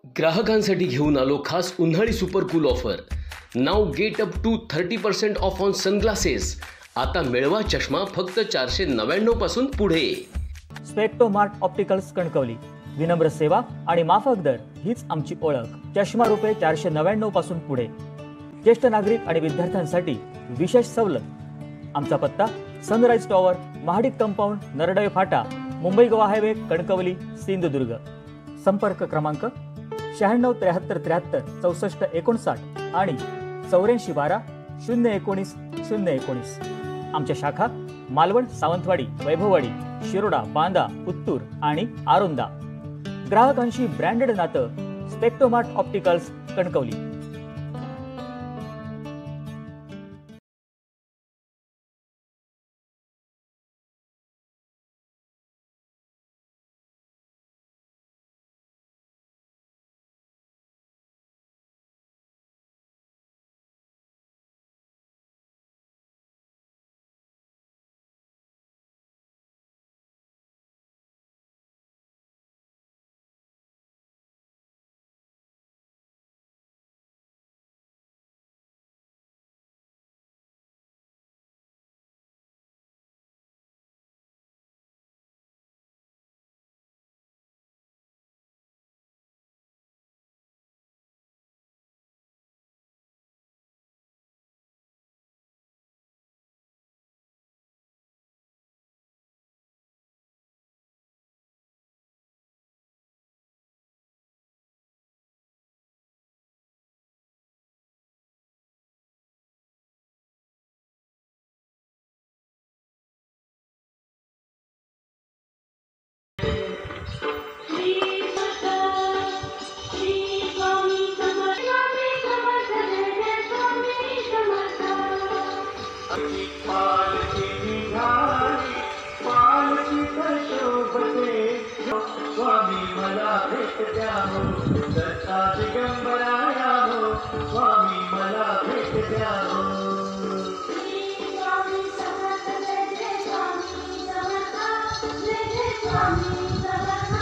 ग्राहकांसाठी घेऊन आलो खास उन्हाळी super cool offer. Now get up to 30% off on sunglasses. आता मिळवा चष्मा फक्त 499 पासून पुढे. Specto Mart Opticals Kankavli. विनम्र सेवा आणि माफक दर हीच आमची ओळख. चष्मा रुपये 499 पासून पुढे. ज्येष्ठ नागरिक आणि विद्यार्थ्यांसाठी विशेष सवलत. आमचा पत्ता sunrise tower, Mahadik compound, Narde फाटा, मुंबई गोवा हायवे, कणकवली, सिंधुदुर्ग. संपर्क क्रमांक 96 73 73 64 59 आणि 84 12 019 019. आमच्या शाखा मालवण, सावंतवाडी, वैभववाडी, शिरोडा, बांदा, उत्तूर आणि आरोंदा. ग्राहकांशी ब्रँडेड नातं. स्पेक्टो मार्ट ऑप्टिकल्स कणकवली. स्वामी मला भेट द्या हो, दत्ता दिगंबराया हो, स्वामी मला भेट द्या हो. स्वामी समर्थ जय जय स्वामी समर्थ जय जय स्वामी समर्थ.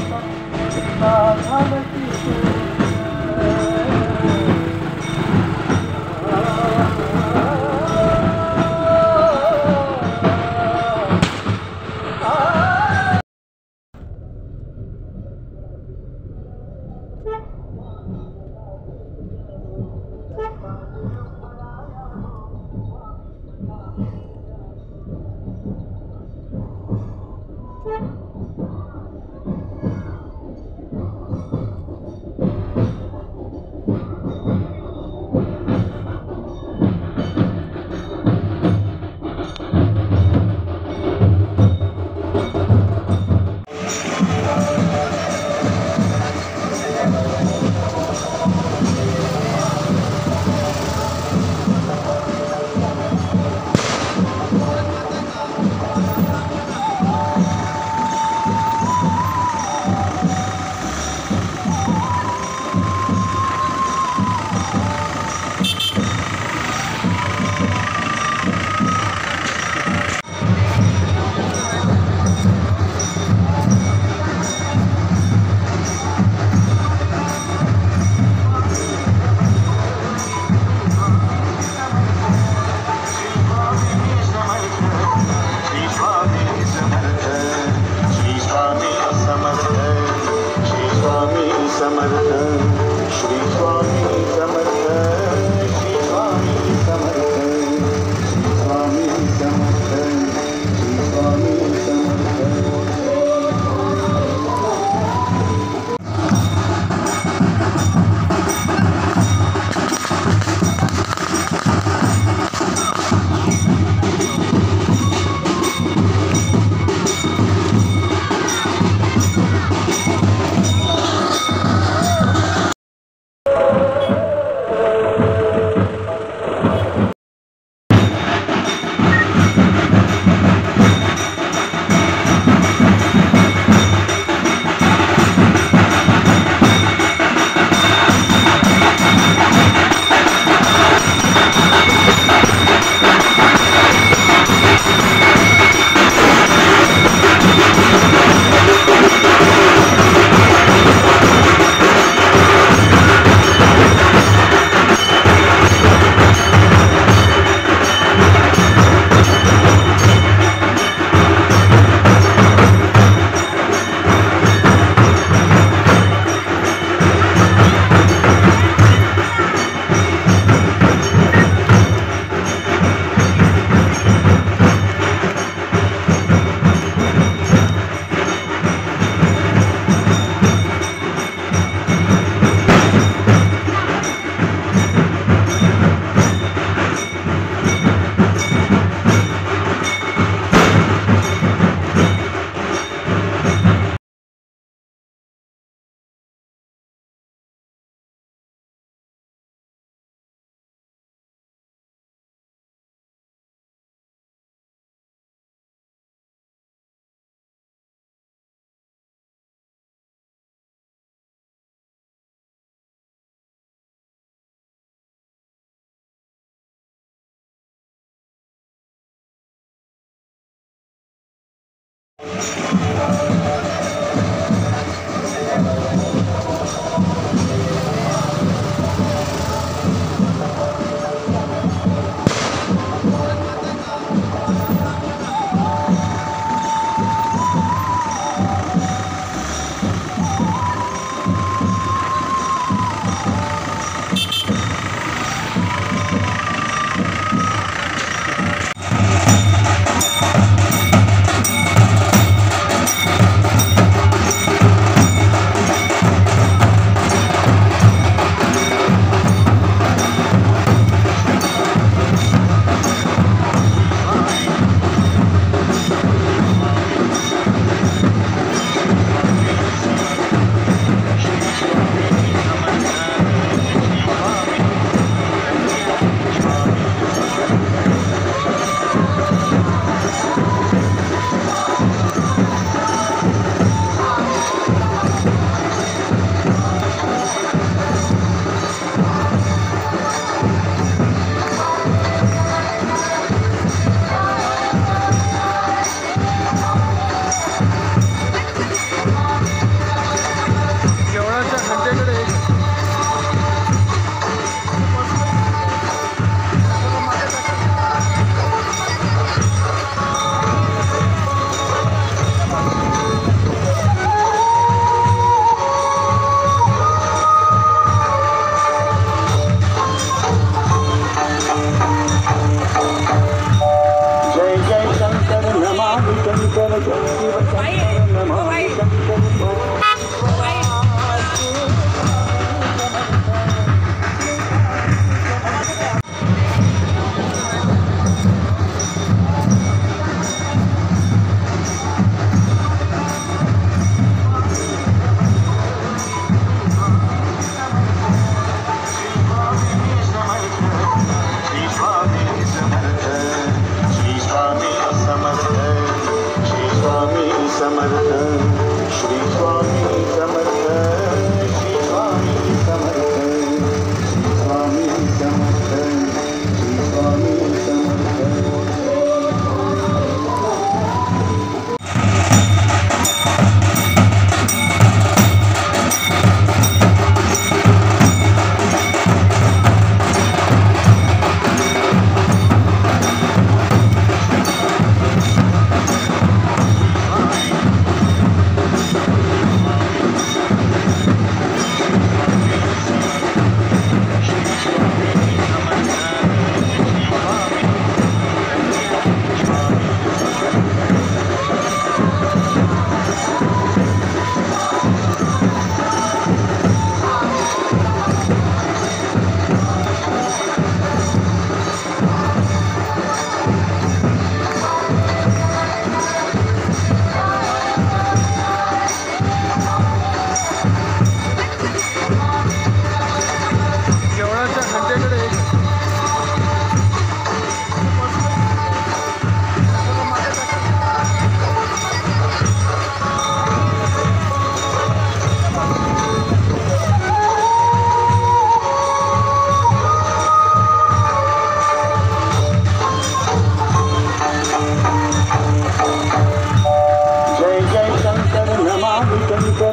धावती सूर्य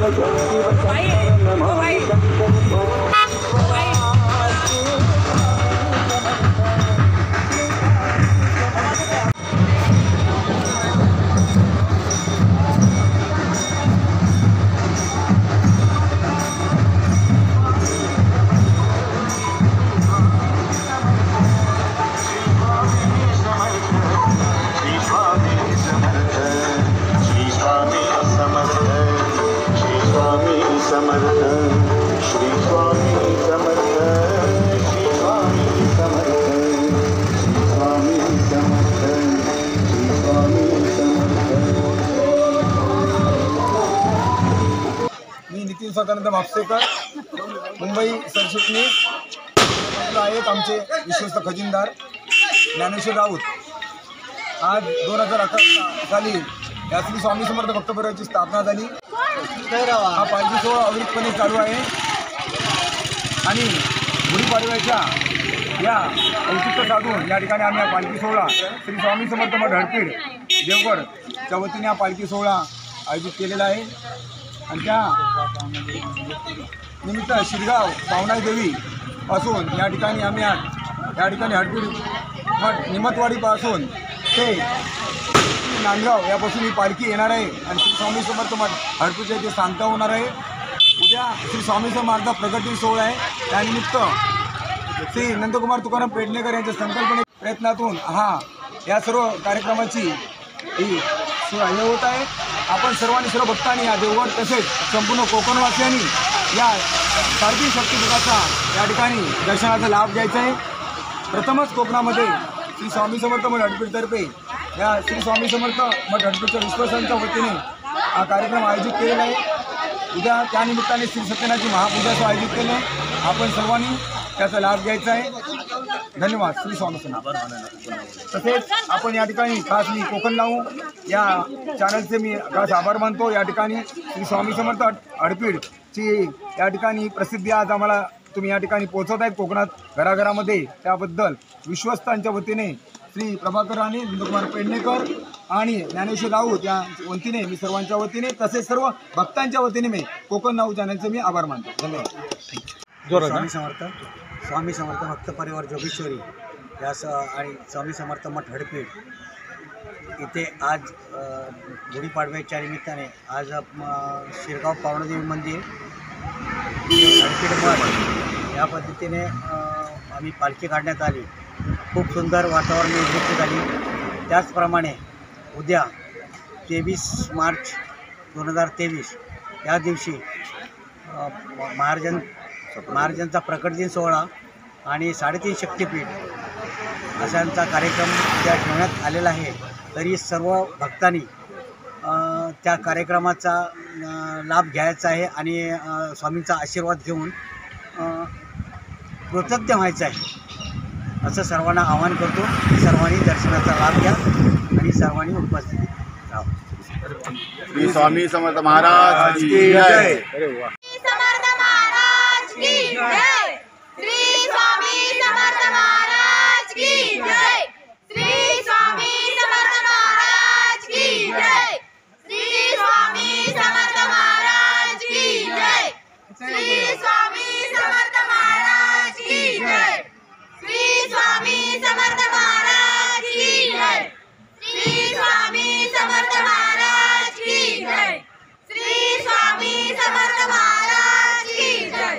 मी नितीन सदानंद म्हापसेकर, मुंबई सरचिटणीस आहेत आमचे विश्वस्त खजिनदार ज्ञानेश्वर राऊत। आज 2011 साली या श्री स्वामी समर्थ भक्त परिवाराची स्थापना झाली। हा पालखी सोहळा अविरतपणे चालू आहे आणि गुढीपाडव्याच्या या औचित्य साधून या ठिकाणी आम्ही हा पालखी सोहळा श्री स्वामी समर्थ मठ हडपीड देवगडच्या वतीने हा पालखी सोहळा आयोजित केलेला आहे। आणि त्या निमित्त शिरगाव पावनाई देवी पासून या ठिकाणी आम्ही या ठिकाणी हडपीड मठ निमतवाडीपासून ते नांदगाव यापासून ही पालखी येणार आहे आणि श्री स्वामी समर्थ मठ हडपीडच्या इथे सांगता होणार आहे। उद्या श्री स्वामी समर्थ प्रगती सोहळा आहे, त्यानिमित्त श्री नंदकुमार तुकाराम पेडणेकर यांच्या संकल्पने प्रयत्नातून या सर्व कार्यक्रमाची ही हे होत आहे। आपण सर्व भक्तांनी या देवगड तसेच संपूर्ण कोकणवासियांनी या सारथी शक्तीपीठाचा या ठिकाणी दर्शनाचा लाभ घ्यायचा आहे। प्रथमच कोकणामध्ये श्री स्वामी समर्थ मठ हडपीडतर्फे या श्री स्वामी समर्थ मठ हडपीडच्या विश्वासांच्या वतीने हा कार्यक्रम आयोजित केलेला आहे। उद्या त्यानिमित्ताने श्री सत्यनारायणाची महापूजाचं आयोजित केलं आहे। आपण सर्वांनी त्याचा लाभ घ्यायचा आहे। धन्यवाद। श्री स्वामी समर्थ। तसेच आपण या ठिकाणी खास मी कोकण लावू या चॅनलचे मी खास आभार मानतो। या ठिकाणी श्री स्वामी समर्थ हडपीडची या ठिकाणी प्रसिद्धी आज आम्हाला तुम्ही या ठिकाणी पोहोचवत आहेत कोकणात घराघरामध्ये, त्याबद्दल विश्वस्तांच्या वतीने श्री प्रभाकर राणे, नंदकुमार पेडणेकर आणि ज्ञानेश्वर राऊत या वतीने मी सर्वांच्या वतीने तसेच सर्व भक्तांच्या वतीने मी कोकण नाऊ चॅनलचे मी आभार मानतो। धन्यवाद। स्वामी समर्थ भक्त परिवार जोगेश्वरी आणि स्वामी समर्थ मठ हडपीड इथे आज गुढीपाडव्याच्या निमित्ताने आज शिरगाव पावणादेवी मंदिर हडपीड मठ या पद्धतीने आम्ही पालखी काढण्यात आली। खूप सुंदर वातावरण निर्मिती झाली। त्याचप्रमाणे उद्या 23 मार्च 2023 या दिवशी महाराजांचा प्रकट दिन सोहळा आणि 3.5 शक्तिपीठ अशांचा कार्यक्रम उद्या ठेवण्यात आलेला आहे। तरी सर्व भक्तांनी त्या कार्यक्रमाचा लाभ घ्यायचा आहे आणि स्वामींचा आशीर्वाद घेऊन कृतज्ञ व्हायचं आहे असं सर्वांना आवाहन करतो। सर्वांनी दर्शनाचा लाभ घ्या आणि सर्वांनी उपस्थित राहा। श्री स्वामी समर्थ महाराज की जय। समर्थ महाराज की जय। श्री स्वामी समर्थ महाराज की जय। श्री स्वामी समर्थ महाराज की जय। श्री स्वामी समर्थ महाराज की जय। श्री स्वामी समर्थ महाराज की जय। श्री स्वामी समर्थ महाराज की जय। श्री स्वामी समर्थ महाराज की जय। श्री स्वामी समर्थ महाराज की जय।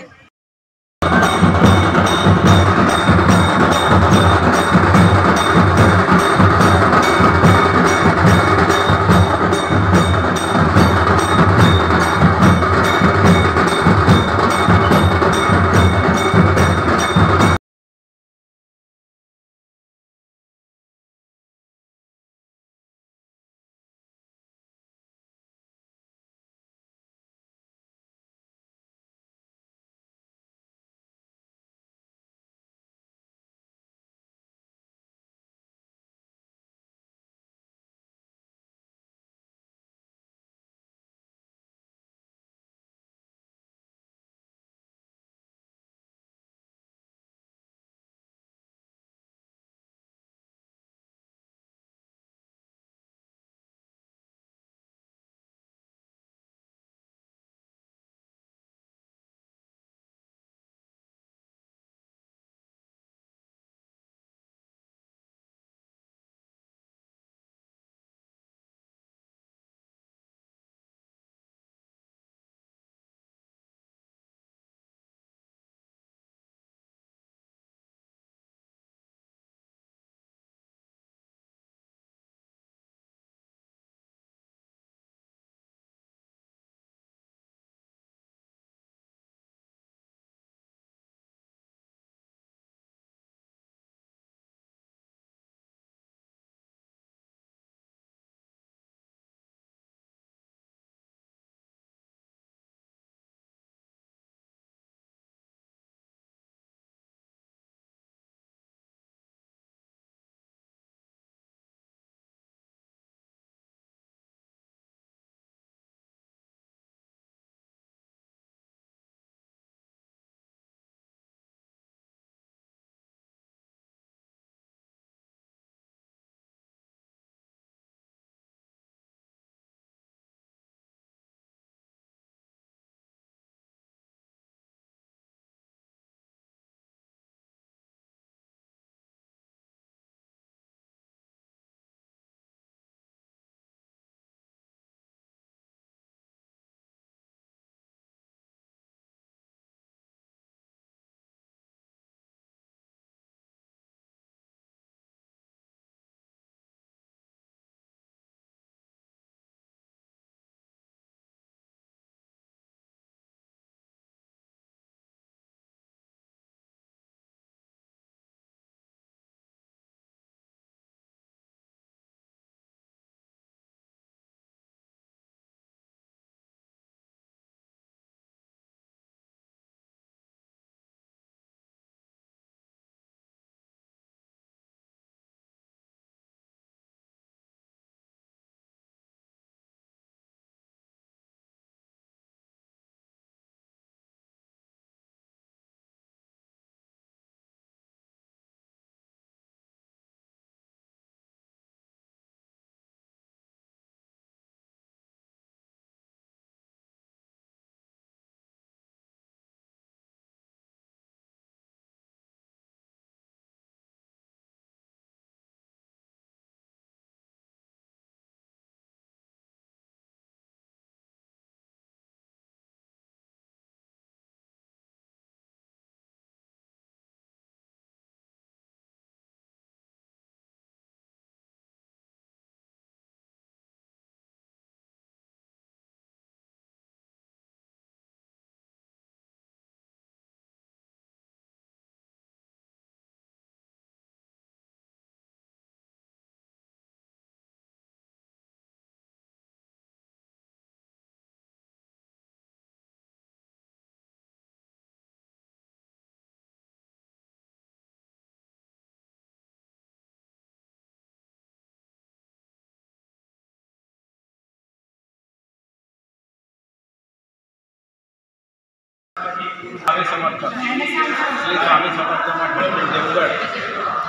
स्वामी समर्थ श्री स्वामी समर्थ मठ देवगड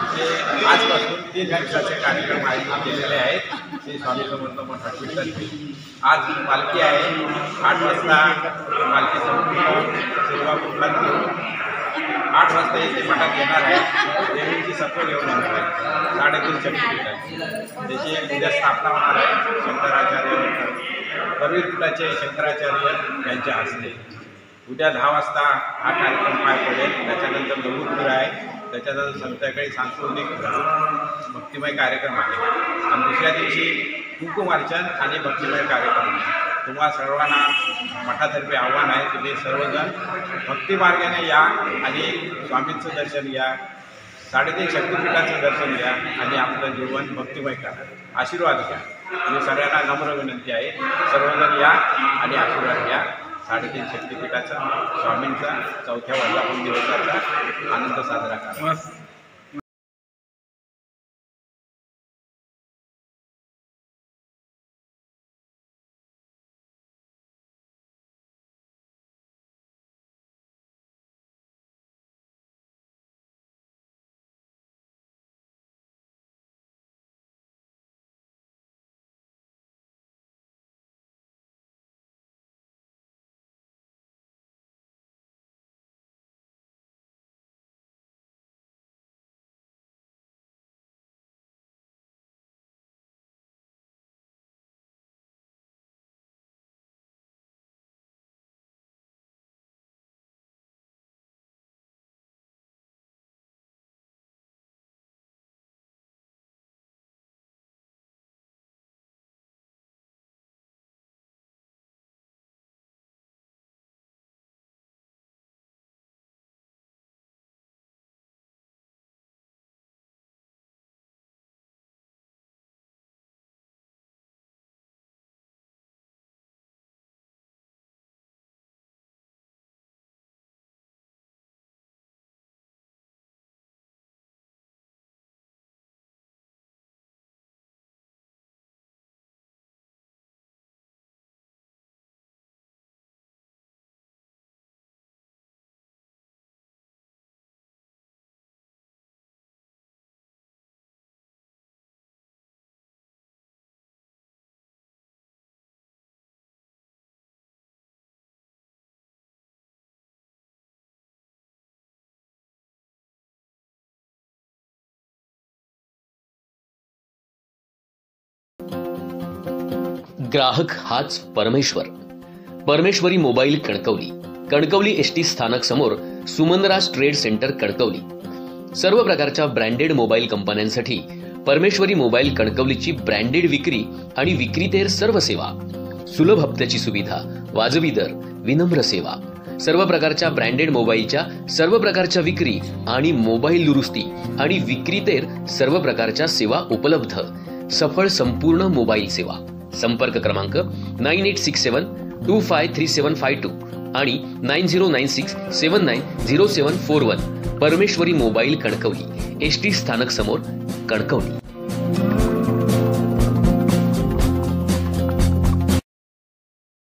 इथे आजपासून 3 दिवसाचे कार्यक्रम आयोजित केलेले आहेत. श्री स्वामी समर्थ मठ हॉस्पिटलतर्फे आज पालखी आहे. 8 वाजता पालखी संपूर्ण सेवा कुटुंबात 8 वाजता इथे मठात येणार आहे. देवीची सत्व घेऊन येणार आहे. 3.5 शक्तीपीठ आहे. त्याची उद्या स्थापना होणार आहे. शंकराचार्य परवीरपीठाचे शंकराचार्य यांच्या हस्ते उद्या 10 वाजता हा कार्यक्रम पार पडेल. त्याच्यानंतर लघुपूर आहे. त्याच्यानंतर संध्याकाळी सांस्कृतिक भक्तिमय कार्यक्रम आहे आणि दुसऱ्या दिवशी कुंकुमार्चन आणि भक्तिमय कार्यक्रम आहे. तुम्हा सर्वांना मठातर्फे आव्हान आहे की ते सर्वजण भक्तिमार्गाने या आणि स्वामींचं दर्शन घ्या, 3.5 शक्तिपीठाचं दर्शन घ्या आणि आपलं जीवन भक्तिमय करा, आशीर्वाद घ्या. मी सगळ्यांना नम्र विनंती आहे, सर्वजण या आणि आशीर्वाद घ्या. 3.5 शक्तिपीठाचा स्वामींचा 4थ्या वर्धापन दिवसाचा आनंद साजरा करा. ग्राहक हाच परमेश्वर. परमेश्वरी मोबाईल कणकवली. कणकवली एसटी स्थानक समोर सुमनराज ट्रेड सेंटर कणकवली. सर्व प्रकारच्या ब्रँडेड मोबाईल कंपन्यांसाठी परमेश्वरी मोबाईल कणकवलीची ब्रँडेड विक्री आणि विक्रीतेर सर्व सेवा. सुलभ हप्त्याची सुविधा, वाजवी दर, विनम्र सेवा. सर्व प्रकारच्या ब्रँडेड मोबाईलच्या सर्व प्रकारच्या विक्री आणि मोबाईल दुरुस्ती आणि विक्रीतेर सर्व प्रकारच्या सेवा उपलब्ध. सफळ संपूर्ण मोबाईल सेवा. संपर्क क्रमांक 9867253752 आणि 9096790741. परमेश्वरी मोबाईल कणकवली, एसटी स्थानक समोर कणकवली.